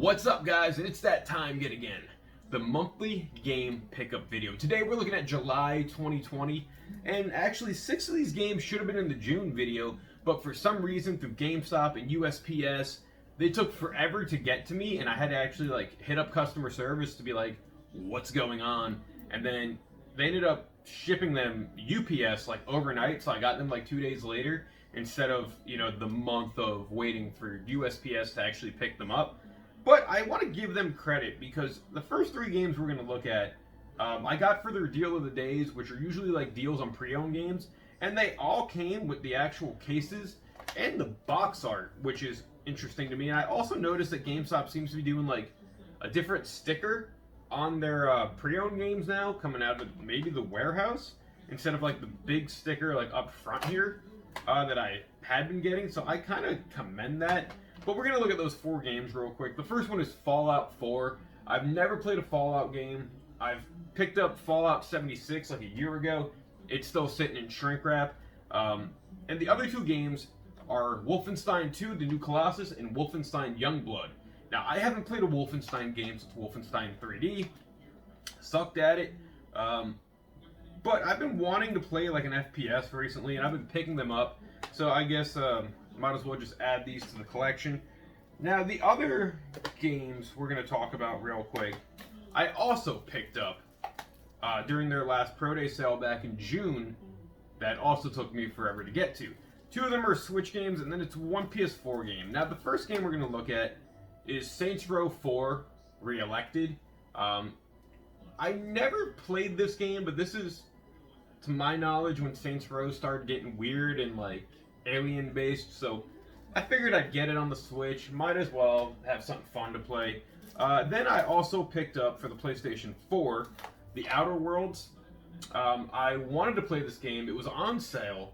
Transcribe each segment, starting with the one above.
What's up, guys? And it's that time yet again. The monthly game pickup video. Today we're looking at July 2020, and actually 6 of these games should have been in the June video, but for some reason through GameStop and USPS, they took forever to get to me, and I had to actually hit up customer service to be like, what's going on? And then they ended up shipping them UPS overnight, so I got them 2 days later instead of, the month of waiting for USPS to actually pick them up. But I want to give them credit because the first 3 games we're going to look at, I got for their deal of the days, which are usually deals on pre-owned games, and they all came with the actual cases and the box art, which is interesting to me. And I also noticed that GameStop seems to be doing a different sticker on their pre-owned games now, coming out of maybe the warehouse, instead of the big sticker up front here that I had been getting. So I kind of commend that. But we're going to look at those 4 games real quick. The first one is Fallout 4. I've never played a Fallout game. I've picked up Fallout 76 a year ago. It's still sitting in shrink wrap. And the other 2 games are Wolfenstein 2, The New Colossus, and Wolfenstein Youngblood. Now, I haven't played a Wolfenstein game since Wolfenstein 3D. Sucked at it. But I've been wanting to play an FPS recently, and I've been picking them up. So I guess might as well just add these to the collection. Now, the other games we're going to talk about real quick, I also picked up during their last Pro Day sale back in June. That also took me forever to get to. 2 of them are Switch games, and then it's 1 PS4 game. Now, the first game we're going to look at is Saints Row 4 Re-Elected. I never played this game, but this is, to my knowledge, when Saints Row started getting weird and alien based, so I figured I'd get it on the Switch. Might as well have something fun to play. Then I also picked up for the PlayStation 4 The Outer Worlds. I wanted to play this game. It was on sale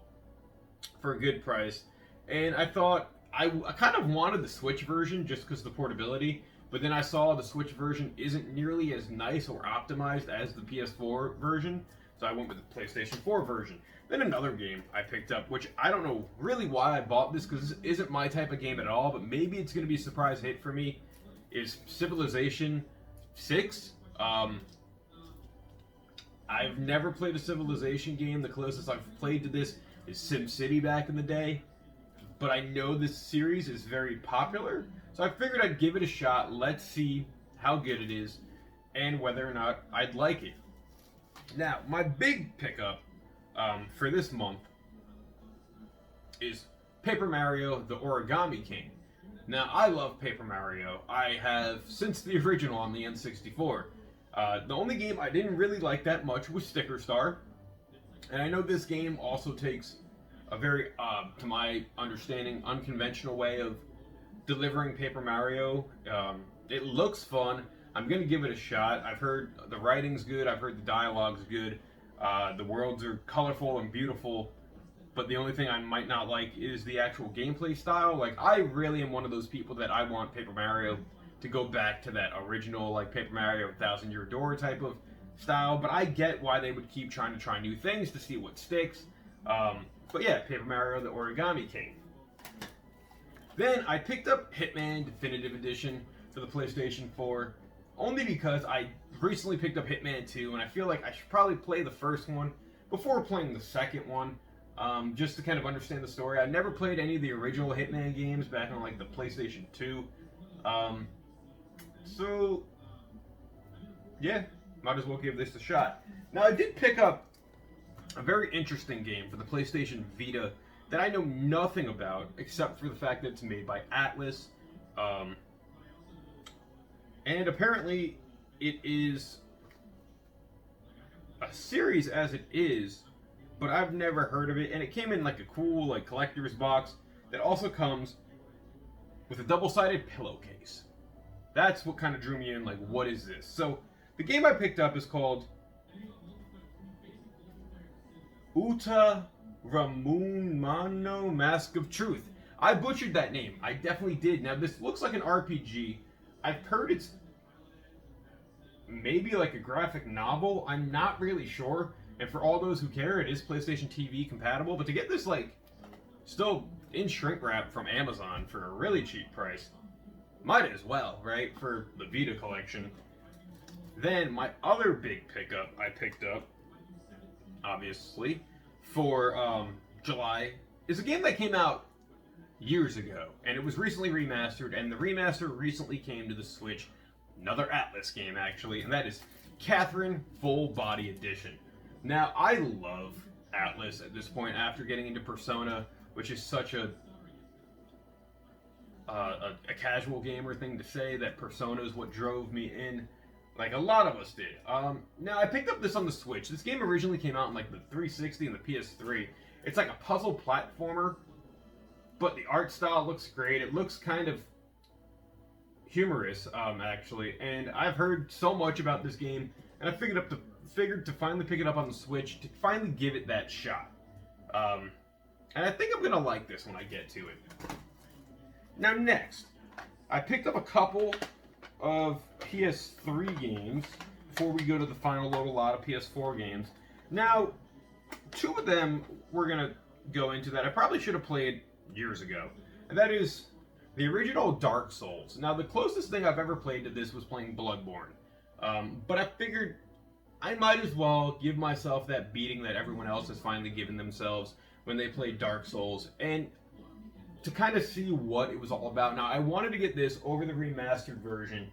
for a good price, and I thought I kind of wanted the Switch version just because of the portability, but then I saw the Switch version isn't nearly as nice or optimized as the PS4 version, so I went with the PlayStation 4 version. Then another game I picked up, which I don't know really why I bought this, because this isn't my type of game at all, but maybe it's going to be a surprise hit for me, is Civilization 6. I've never played a Civilization game. The closest I've played to this is SimCity back in the day, but I know this series is very popular, so I figured I'd give it a shot. Let's see how good it is and whether or not I'd like it. Now, my big pickup for this month is Paper Mario: The Origami King. Now, I love Paper Mario. I have since the original on the N64. The only game I didn't really like that much was Sticker Star. And I know this game also takes a very, to my understanding, unconventional way of delivering Paper Mario. It looks fun. I'm going to give it a shot. I've heard the writing's good. I've heard the dialogue's good. The worlds are colorful and beautiful. But the only thing I might not like is the actual gameplay style. I really am one of those people that I want Paper Mario to go back to that original, Paper Mario 1000-Year Door type of style. But I get why they would keep trying to try new things to see what sticks. But yeah, Paper Mario: The Origami King. Then I picked up Hitman Definitive Edition for the PlayStation 4. Only because I recently picked up Hitman 2, and I feel like I should probably play the first one before playing the second one, just to kind of understand the story. I never played any of the original Hitman games back on the PlayStation 2. So, yeah, might as well give this a shot. Now, I did pick up a very interesting game for the PlayStation Vita that I know nothing about, except for the fact that it's made by Atlas. And apparently, it is a series as it is, but I've never heard of it. And it came in a cool collector's box that also comes with a double-sided pillowcase. That's what kind of drew me in. What is this? So the game I picked up is called Uta Ramunmano Mask of Truth. I butchered that name. I definitely did. Now, this looks like an RPG. I've heard it's maybe a graphic novel. I'm not really sure. And for all those who care, it is PlayStation TV compatible. But to get this, still in shrink wrap from Amazon for a really cheap price, Might as well, right, for the Vita collection. Then my other big pickup I picked up, obviously, for July, is a game that came out years ago, and it was recently remastered, and the remaster recently came to the Switch. Another Atlas game, actually, and that is Catherine Full Body Edition. Now, I love Atlas at this point after getting into Persona, which is such a casual gamer thing to say, that Persona is what drove me in, like a lot of us did. Now, I picked up this on the Switch. This game originally came out in like the 360 and the PS3. It's like a puzzle platformer, but the art style looks great. It looks kind of humorous, actually. And I've heard so much about this game, and I figured to finally pick it up on the Switch, to finally give it that shot. And I think I'm gonna like this when I get to it. Now, next, I picked up a couple of PS3 games before we go to the final little lot of PS4 games. Now, two of them we're gonna go into that I probably should have played years ago, and that is the original Dark Souls. Now, the closest thing I've ever played to this was playing Bloodborne, but I figured I might as well give myself that beating that everyone else has finally given themselves when they played Dark Souls, and to kind of see what it was all about. Now, I wanted to get this over the remastered version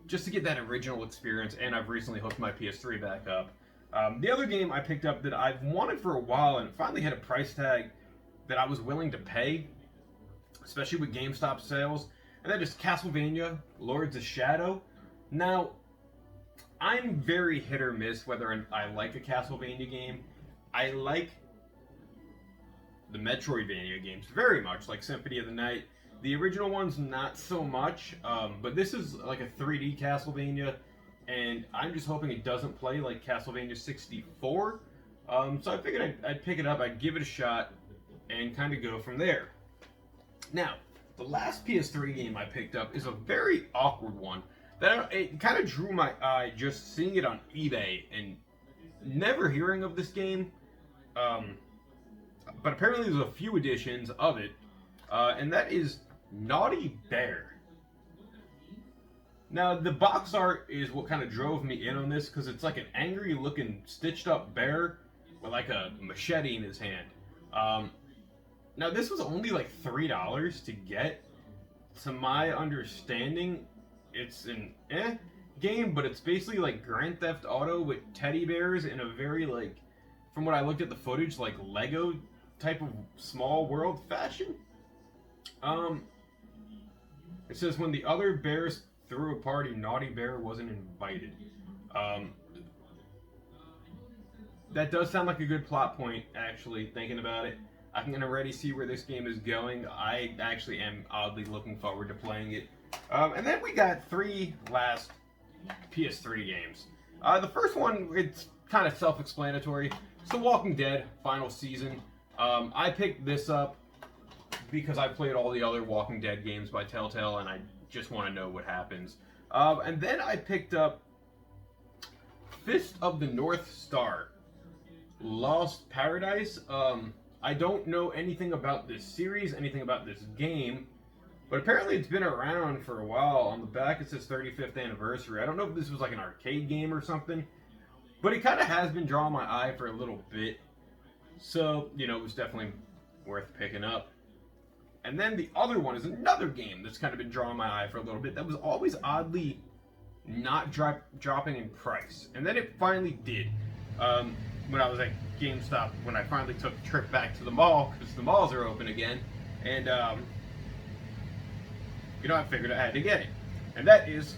just to get that original experience, and I've recently hooked my PS3 back up. The other game I picked up that I've wanted for a while, and it finally had a price tag that I was willing to pay, especially with GameStop sales, and that is Castlevania Lords of Shadow. Now, I'm very hit or miss whether I like a Castlevania game. I like the Metroidvania games very much, like Symphony of the Night. The original ones, not so much, but this is like a 3D Castlevania, and I'm just hoping it doesn't play like Castlevania 64. So I figured I'd pick it up, I'd give it a shot, and kind of go from there. Now, the last PS3 game I picked up is a very awkward one. It kind of drew my eye just seeing it on eBay and never hearing of this game. But apparently there's a few editions of it, and that is Naughty Bear. Now, the box art is what kind of drove me in on this, because it's like an angry looking stitched up bear with like a machete in his hand. Now, this was only like $3 to get. To my understanding, it's an game, but it's basically like Grand Theft Auto with teddy bears in a very, like, from what I looked at the footage, like Lego type of small world fashion. It says when the other bears threw a party, Naughty Bear wasn't invited. That does sound like a good plot point, actually, thinking about it. I can already see where this game is going. I actually am oddly looking forward to playing it. And then we got three last PS3 games. The first one, it's kind of self-explanatory. It's The Walking Dead final season. I picked this up because I played all the other Walking Dead games by Telltale, and I just want to know what happens. And then I picked up Fist of the North Star, Lost Paradise. I don't know anything about this series, anything about this game, but apparently it's been around for a while. On the back it says 35th anniversary. I don't know if this was like an arcade game or something, but it kind of has been drawing my eye for a little bit. So, you know, it was definitely worth picking up. And then the other one is another game that's kind of been drawing my eye for a little bit that was always oddly not dropping in price. And then it finally did. When I was at GameStop, when I finally took a trip back to the mall, because the malls are open again, and, you know, I figured I had to get it. And that is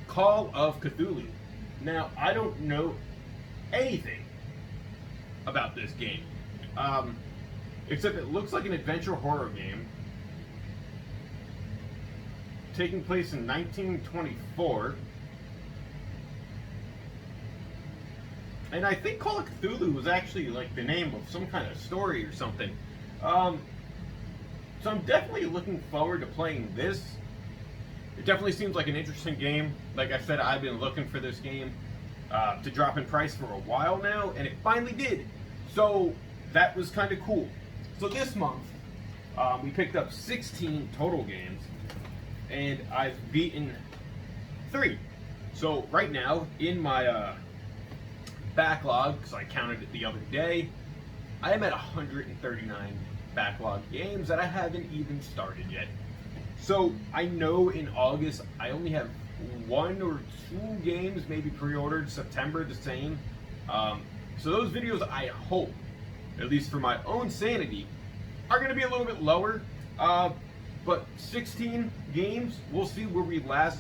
Call of Cthulhu. Now, I don't know anything about this game, except it looks like an adventure horror game taking place in 1924. And I think Call of Cthulhu was actually like the name of some kind of story or something. So I'm definitely looking forward to playing this. It definitely seems like an interesting game. Like I said, I've been looking for this game to drop in price for a while now, and it finally did. So that was kind of cool. So this month, we picked up 16 total games. and I've beaten 3. So right now, in my backlog, because I counted it the other day, I am at 139 backlog games that I haven't even started yet. So I know in August I only have 1 or 2 games maybe pre-ordered. September the same. So those videos, I hope, at least for my own sanity, are going to be a little bit lower. But 16 games, we'll see where we last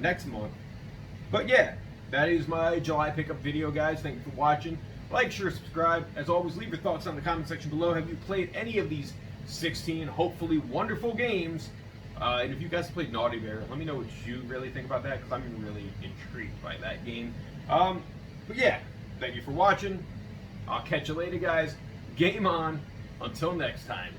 next month. But yeah, that is my July pickup video, guys. Thank you for watching. Like, share, subscribe. As always, leave your thoughts in the comment section below. Have you played any of these 16 hopefully wonderful games? And if you guys played Naughty Bear, let me know what you really think about that, because I'm really intrigued by that game. But yeah, thank you for watching. I'll catch you later, guys. Game on. Until next time.